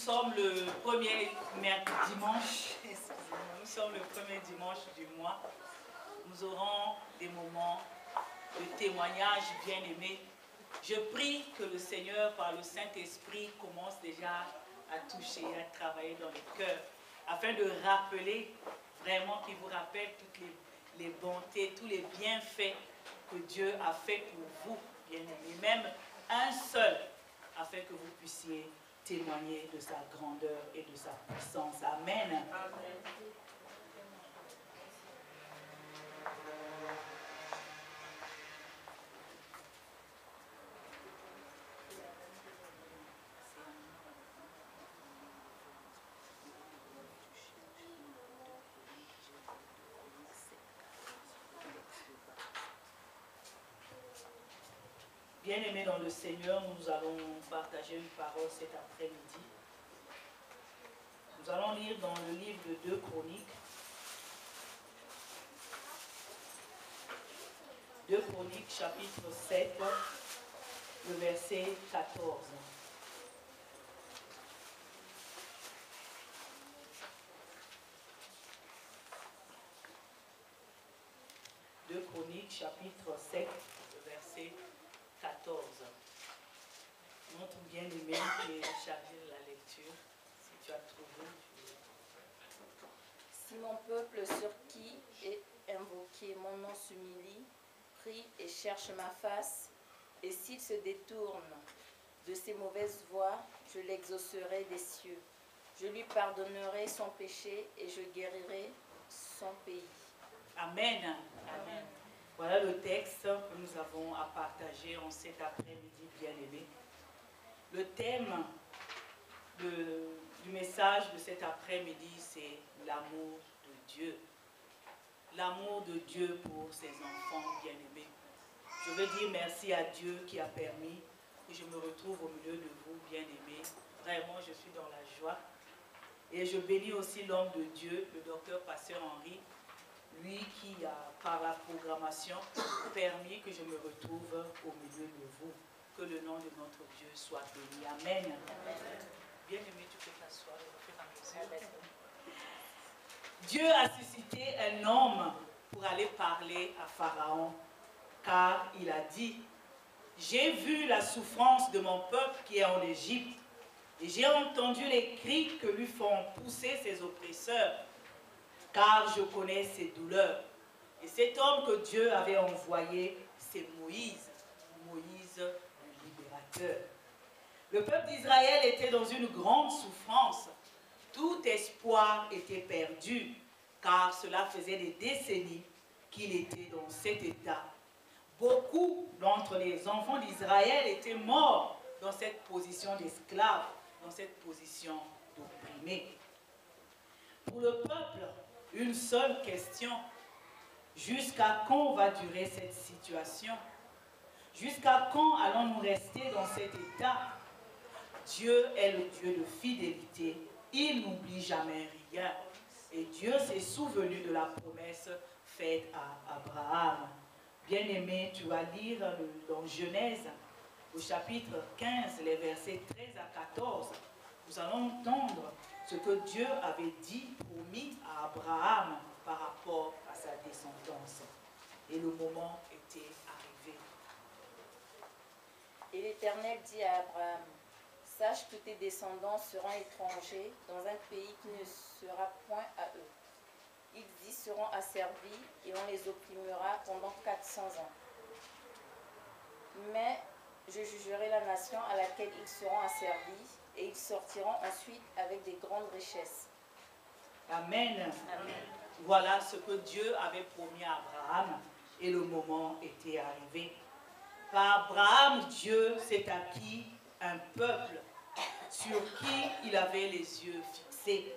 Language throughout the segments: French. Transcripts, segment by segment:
sommes le premier dimanche, excusez-moi, nous sommes le premier dimanche du mois. Nous aurons des moments de témoignage bien-aimés. Je prie que le Seigneur, par le Saint-Esprit, commence déjà à toucher, à travailler dans les cœurs, afin de rappeler, vraiment qu'il vous rappelle toutes les bontés, tous les bienfaits que Dieu a fait pour vous, bien-aimés. Même un seul, afin que vous puissiez témoigner de sa grandeur et de sa puissance. Amen. Amen. Bien-aimés dans le Seigneur, nous allons partager une parole cet après-midi. Nous allons lire dans le livre de 2 Chroniques. 2 Chroniques, chapitre 7, le verset 14. Deux Chroniques, chapitre 7, le verset 14. Notre bien-aimé qui est chargé de la lecture, si tu as trouvé. Si mon peuple sur qui est invoqué mon nom s'humilie, prie et cherche ma face, et s'il se détourne de ses mauvaises voies, je l'exaucerai des cieux. Je lui pardonnerai son péché et je guérirai son pays. Amen. Amen. Voilà le texte que nous avons à partager en cet après-midi, bien-aimé. Le thème du message de cet après-midi, c'est l'amour de Dieu. L'amour de Dieu pour ses enfants bien-aimés. Je veux dire merci à Dieu qui a permis que je me retrouve au milieu de vous, bien-aimés. Vraiment, je suis dans la joie. Et je bénis aussi l'homme de Dieu, le docteur Pasteur Henri, lui qui a, par la programmation, permis que je me retrouve au milieu de vous. Que le nom de notre Dieu soit béni. Amen. Bien-aimé, tu peux t'asseoir au fur et à mesure. Dieu a suscité un homme pour aller parler à Pharaon, car il a dit, « J'ai vu la souffrance de mon peuple qui est en Égypte, et j'ai entendu les cris que lui font pousser ses oppresseurs, car je connais ses douleurs. » Et cet homme que Dieu avait envoyé, c'est Moïse, Moïse le libérateur. Le peuple d'Israël était dans une grande souffrance. Tout espoir était perdu, car cela faisait des décennies qu'il était dans cet état. Beaucoup d'entre les enfants d'Israël étaient morts dans cette position d'esclaves, dans cette position d'opprimés. Pour le peuple, une seule question: jusqu'à quand va durer cette situation? Jusqu'à quand allons-nous rester dans cet état? Dieu est le Dieu de fidélité. Il n'oublie jamais rien. Et Dieu s'est souvenu de la promesse faite à Abraham. Bien-aimé, tu vas lire dans Genèse, au chapitre 15, les versets 13 à 14. Nous allons entendre ce que Dieu avait dit, promis à Abraham par rapport à sa descendance. Et le moment était arrivé. Et l'Éternel dit à Abraham, « Sache que tes descendants seront étrangers dans un pays qui ne sera point à eux. Ils y seront asservis et on les opprimera pendant 400 ans. Mais je jugerai la nation à laquelle ils seront asservis et ils sortiront ensuite avec des grandes richesses. » Amen. Amen. Voilà ce que Dieu avait promis à Abraham et le moment était arrivé. Par Abraham, Dieu s'est acquis un peuple sur qui il avait les yeux fixés.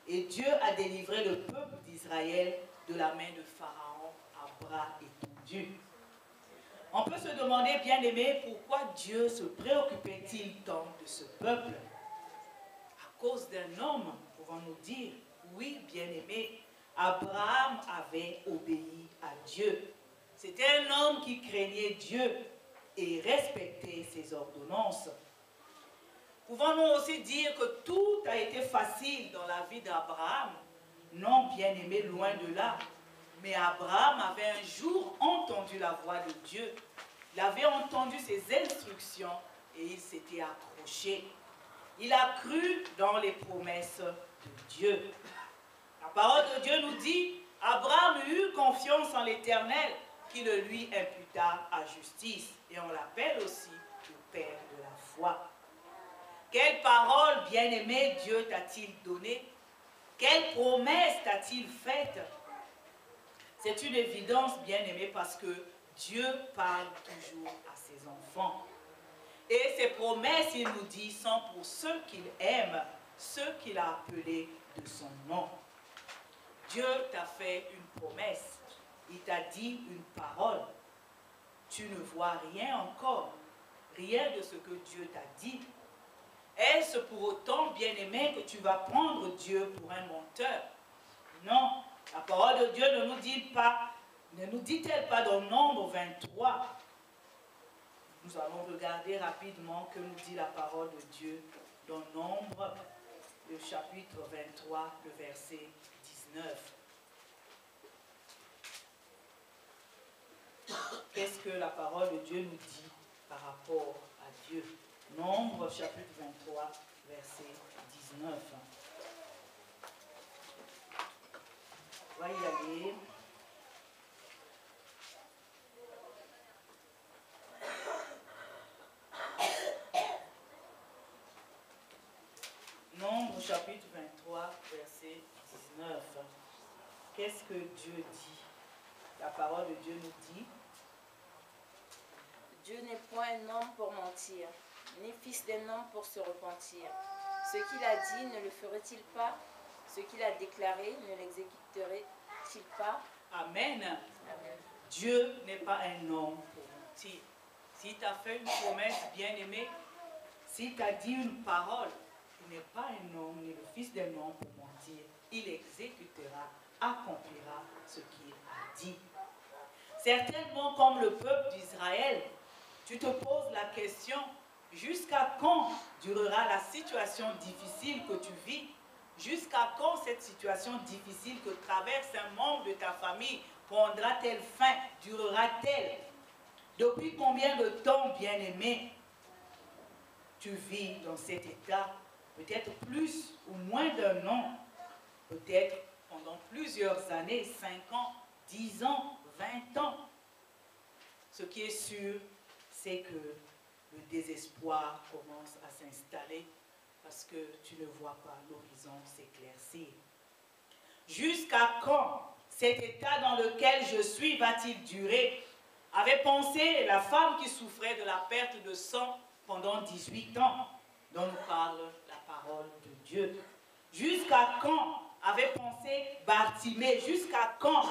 Et Dieu a délivré le peuple d'Israël de la main de Pharaon à bras étendus. On peut se demander, bien-aimé, pourquoi Dieu se préoccupait-il tant de ce peuple? À cause d'un homme, pouvons-nous dire. Oui, bien-aimé, Abraham avait obéi à Dieu. C'était un homme qui craignait Dieu et respectait ses ordonnances. Pouvons-nous aussi dire que tout a été facile dans la vie d'Abraham? Non, bien-aimé, loin de là. Mais Abraham avait un jour entendu la voix de Dieu. Il avait entendu ses instructions et il s'était accroché. Il a cru dans les promesses de Dieu. La parole de Dieu nous dit, Abraham eut confiance en l'Éternel qui le lui imputa à justice. Et on l'appelle aussi le père de la foi. Quelle parole, bien-aimé, Dieu t'a-t-il donnée? Quelle promesse t'a-t-il faite? C'est une évidence, bien-aimé, parce que Dieu parle toujours à ses enfants. Et ses promesses, il nous dit, sont pour ceux qu'il aime, ceux qu'il a appelés de son nom. Dieu t'a fait une promesse. Il t'a dit une parole. Tu ne vois rien encore, rien de ce que Dieu t'a dit. Est-ce pour autant, bien-aimé, que tu vas prendre Dieu pour un menteur? Non, la parole de Dieu ne nous dit pas, ne nous dit-elle pas dans Nombre 23? Nous allons regarder rapidement que nous dit la parole de Dieu dans Nombre, le chapitre 23, le verset 19. Qu'est-ce que la parole de Dieu nous dit par rapport à Dieu? Nombre, chapitre 23, verset 19. On va y aller. Nombre, chapitre 23, verset 19. Qu'est-ce que Dieu dit? La parole de Dieu nous dit: Dieu n'est point un homme pour mentir, ni fils d'un homme pour se repentir. Ce qu'il a dit, ne le ferait-il pas? Ce qu'il a déclaré, ne l'exécuterait-il pas? Amen. Amen. Dieu n'est pas un homme pour mentir. Si tu as fait une promesse, bien-aimé, si tu as dit une parole, il n'est pas un homme, ni le fils d'un homme pour mentir. Il exécutera, accomplira ce qu'il a dit. Certainement, comme le peuple d'Israël, tu te poses la question, jusqu'à quand durera la situation difficile que tu vis? Jusqu'à quand cette situation difficile que traverse un membre de ta famille prendra-t-elle fin? Durera-t-elle? Depuis combien de temps, bien-aimé, tu vis dans cet état? Peut-être plus ou moins d'un an, peut-être pendant plusieurs années, 5 ans, 10 ans, 20 ans. Ce qui est sûr, c'est que le désespoir commence à s'installer parce que tu ne vois pas l'horizon s'éclaircir. Jusqu'à quand cet état dans lequel je suis va-t-il durer? Avait pensé la femme qui souffrait de la perte de sang pendant 18 ans, dont nous parle la parole de Dieu. Jusqu'à quand avait pensé Bartimée? Jusqu'à quand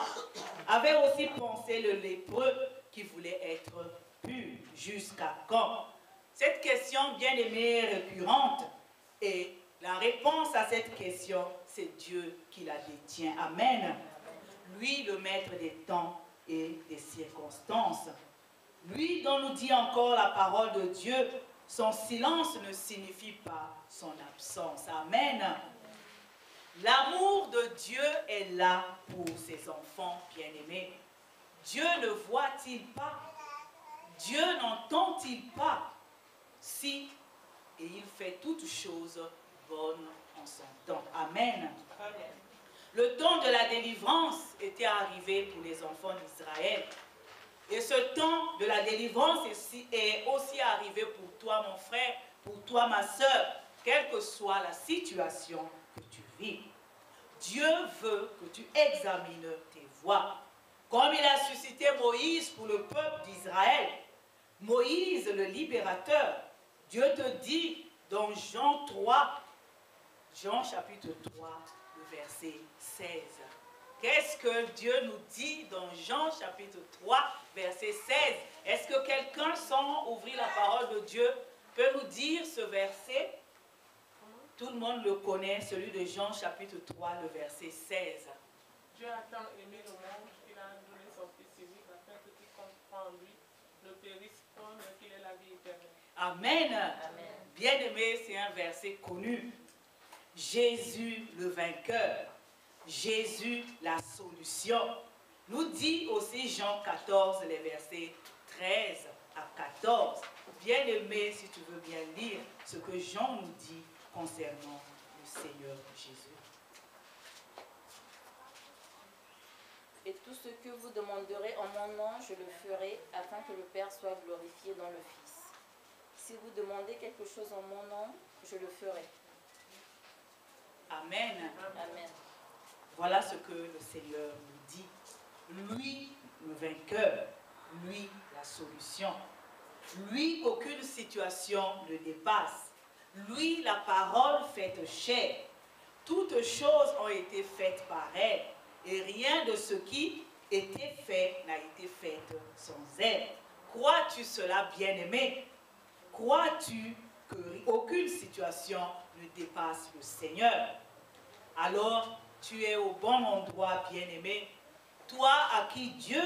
avait aussi pensé le lépreux qui voulait être pur? Jusqu'à quand? Cette question, bien aimée, est récurrente. Et la réponse à cette question, c'est Dieu qui la détient. Amen. Lui, le maître des temps et des circonstances. Lui dont nous dit encore la parole de Dieu, son silence ne signifie pas son absence. Amen. L'amour de Dieu est là pour ses enfants bien-aimés. Dieu ne voit-il pas? Dieu n'entend-il pas? Si, et il fait toutes choses bonnes en son temps. Amen. Amen. Le temps de la délivrance était arrivé pour les enfants d'Israël. Et ce temps de la délivrance est aussi arrivé pour toi, mon frère, pour toi, ma soeur, quelle que soit la situation que tu vis. Dieu veut que tu examines tes voies. Comme il a suscité Moïse pour le peuple d'Israël, Moïse, le libérateur, Dieu te dit dans Jean 3, Jean chapitre 3, le verset 16. Qu'est-ce que Dieu nous dit dans Jean chapitre 3, verset 16? Est-ce que quelqu'un, sans ouvrir la parole de Dieu, peut nous dire ce verset? Tout le monde le connaît, celui de Jean chapitre 3, le verset 16. Dieu a tant aimé le monde qu'il a donné son Fils unique afin que quiconque croit en lui ne périsse point, mais qu'il ait la vie éternelle. Amen. Amen. Bien-aimé, c'est un verset connu. Jésus le vainqueur. Jésus la solution. Nous dit aussi Jean 14, les versets 13 à 14. Bien-aimé, si tu veux bien lire ce que Jean nous dit concernant le Seigneur Jésus. Et tout ce que vous demanderez en mon nom, je le ferai, afin que le Père soit glorifié dans le Fils. Si vous demandez quelque chose en mon nom, je le ferai. Amen. Amen. Voilà ce que le Seigneur nous dit. Lui, le vainqueur. Lui, la solution. Lui, aucune situation ne dépasse. Lui, la parole faite chair. Toutes choses ont été faites par elle. Et rien de ce qui était fait n'a été fait sans elle. Crois-tu cela, bien-aimé? Crois-tu qu'aucune situation ne dépasse le Seigneur? Alors, tu es au bon endroit, bien-aimé. Toi à qui Dieu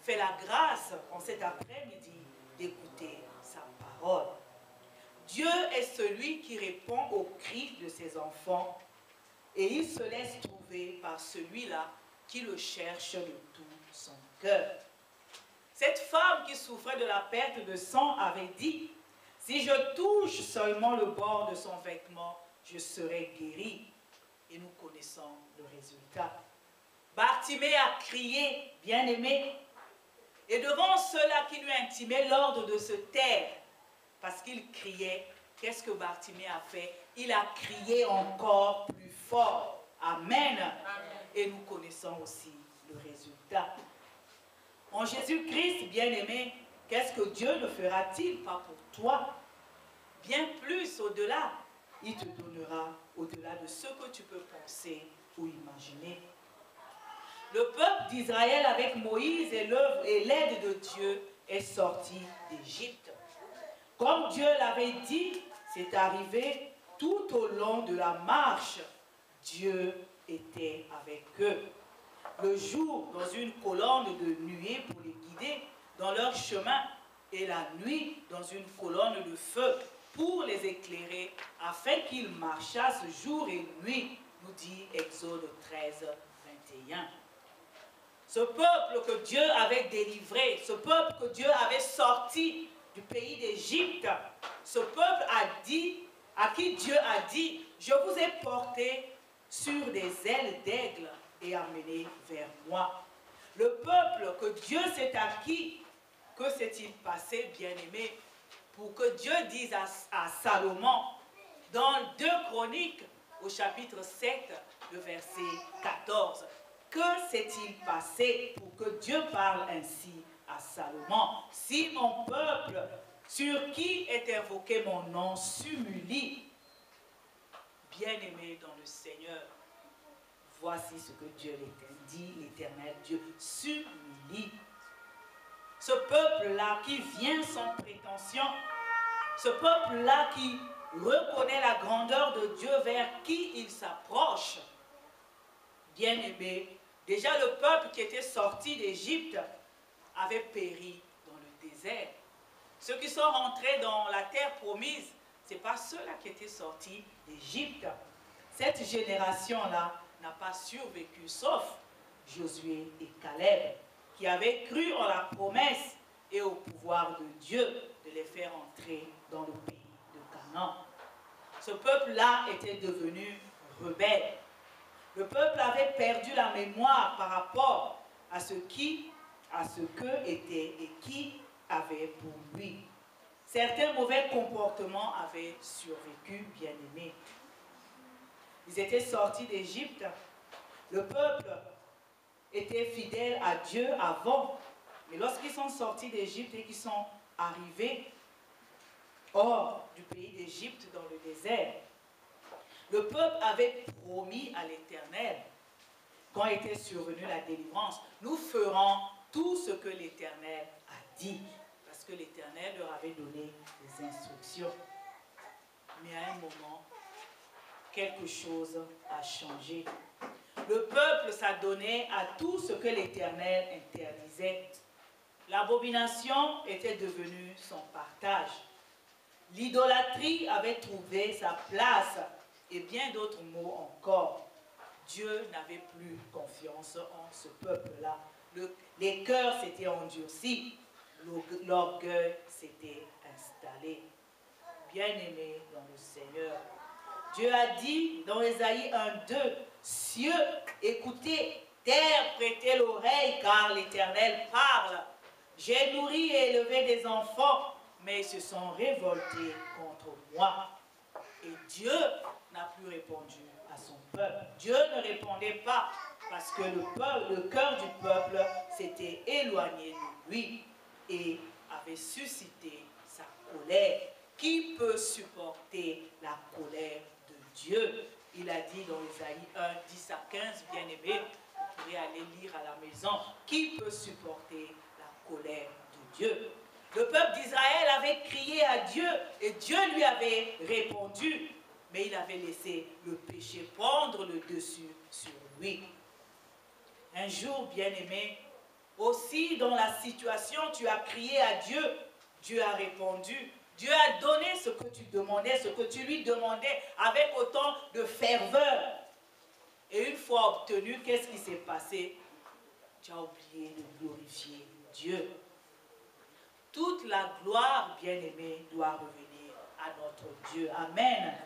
fait la grâce en cet après-midi d'écouter sa parole. Dieu est celui qui répond aux cris de ses enfants et il se laisse trouver par celui-là qui le cherche de tout son cœur. Cette femme qui souffrait de la perte de sang avait dit: « Si je touche seulement le bord de son vêtement, je serai guéri. » Et nous connaissons le résultat. Bartimée a crié, bien-aimé, et devant ceux-là qui lui intimaient l'ordre de se taire, parce qu'il criait, qu'est-ce que Bartimée a fait? Il a crié encore plus fort. Amen. Amen. Et nous connaissons aussi le résultat. En Jésus-Christ, bien-aimé, qu'est-ce que Dieu ne fera-t-il pas pour toi? Bien plus au-delà, il te donnera au-delà de ce que tu peux penser ou imaginer. Le peuple d'Israël avec Moïse et l'aide de Dieu est sorti d'Égypte. Comme Dieu l'avait dit, c'est arrivé tout au long de la marche. Dieu était avec eux. Le jour, dans une colonne de nuée pour les guider dans leur chemin, et la nuit, dans une colonne de feu pour les éclairer, afin qu'ils marchassent jour et nuit, nous dit Exode 13, 21. Ce peuple que Dieu avait délivré, ce peuple que Dieu avait sorti du pays d'Égypte, ce peuple à qui Dieu a dit, je vous ai porté sur des ailes d'aigle et amené vers moi. Le peuple que Dieu s'est acquis, que s'est-il passé, bien-aimé, pour que Dieu dise à Salomon, dans 2 Chroniques, au chapitre 7, le verset 14, que s'est-il passé pour que Dieu parle ainsi à Salomon? Si mon peuple, sur qui est invoqué mon nom, s'humilie, bien-aimé dans le Seigneur, voici ce que Dieu dit, l'Éternel Dieu s'humilie. Ce peuple-là qui vient sans prétention, ce peuple-là qui reconnaît la grandeur de Dieu vers qui il s'approche, bien-aimé, déjà le peuple qui était sorti d'Égypte avait péri dans le désert. Ceux qui sont rentrés dans la terre promise, ce n'est pas ceux-là qui étaient sortis d'Égypte. Cette génération-là n'a pas survécu, sauf Josué et Caleb, qui avaient cru en la promesse et au pouvoir de Dieu de les faire entrer dans le pays de Canaan. Ce peuple-là était devenu rebelle. Le peuple avait perdu la mémoire par rapport à ce que était et qui avait pour lui. Certains mauvais comportements avaient survécu, bien-aimés. Ils étaient sortis d'Égypte. Le peuple était fidèle à Dieu avant. Mais lorsqu'ils sont sortis d'Égypte et qu'ils sont arrivés hors du pays d'Égypte dans le désert, le peuple avait promis à l'Éternel, quand était survenue la délivrance, nous ferons tout ce que l'Éternel a dit, parce que l'Éternel leur avait donné des instructions. Mais à un moment, quelque chose a changé. Le peuple s'adonnait à tout ce que l'Éternel interdisait. L'abomination était devenue son partage. L'idolâtrie avait trouvé sa place et bien d'autres mots encore. Dieu n'avait plus confiance en ce peuple-là. Les cœurs s'étaient endurcis, l'orgueil s'était installé. Bien-aimés dans le Seigneur, Dieu a dit dans Ésaïe 1:2, cieux, écoutez, terre, prêtez l'oreille, car l'Éternel parle. J'ai nourri et élevé des enfants, mais ils se sont révoltés contre moi. Et Dieu n'a plus répondu à son peuple. Dieu ne répondait pas parce que le cœur du peuple s'était éloigné de lui et avait suscité sa colère. Qui peut supporter la colère de Dieu? Il a dit dans Ésaïe 1, 10 à 15, bien-aimés, vous pourrez aller lire à la maison. Qui peut supporter la colère de Dieu? Le peuple d'Israël avait crié à Dieu et Dieu lui avait répondu, mais il avait laissé le péché prendre le dessus sur lui. Un jour, bien-aimé, aussi dans la situation, tu as crié à Dieu, Dieu a répondu. Dieu a donné ce que tu demandais, ce que tu lui demandais avec autant de ferveur. Et une fois obtenu, qu'est-ce qui s'est passé? Tu as oublié de glorifier Dieu. Toute la gloire, bien-aimée, doit revenir à notre Dieu. Amen.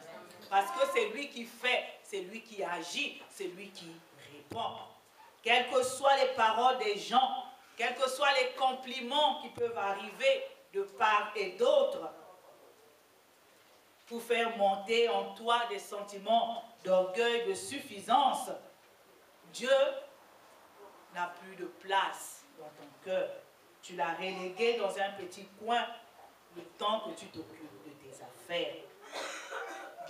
Parce que c'est lui qui fait, c'est lui qui agit, c'est lui qui répond. Quelles que soient les paroles des gens, quels que soient les compliments qui peuvent arriver de part et d'autre, pour faire monter en toi des sentiments d'orgueil, de suffisance, Dieu n'a plus de place dans ton cœur. Tu l'as relégué dans un petit coin le temps que tu t'occupes de tes affaires.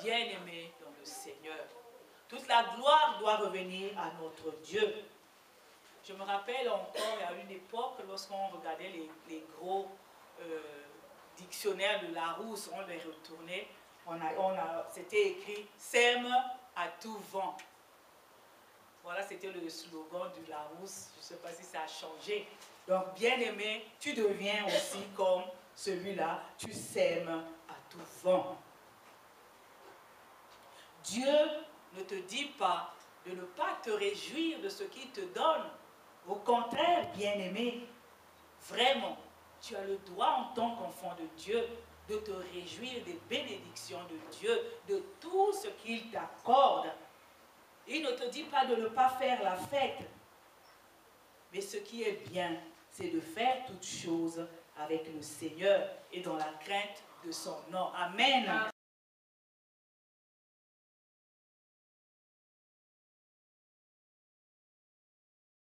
Bien-aimé dans le Seigneur, toute la gloire doit revenir à notre Dieu. Je me rappelle encore, à une époque, lorsqu'on regardait les gros dictionnaires de Larousse, on les retournait, c'était écrit « Sème à tout vent ». Voilà, c'était le slogan du Larousse. Je ne sais pas si ça a changé. Donc, bien-aimé, tu deviens aussi comme celui-là. Tu sèmes à tout vent. Dieu ne te dit pas de ne pas te réjouir de ce qu'il te donne. Au contraire, bien-aimé, vraiment, tu as le droit en tant qu'enfant de Dieu de te réjouir des bénédictions de Dieu, de tout ce qu'il t'accorde. Il ne te dit pas de ne pas faire la fête. Mais ce qui est bien, c'est de faire toutes choses avec le Seigneur et dans la crainte de son nom. Amen. Amen.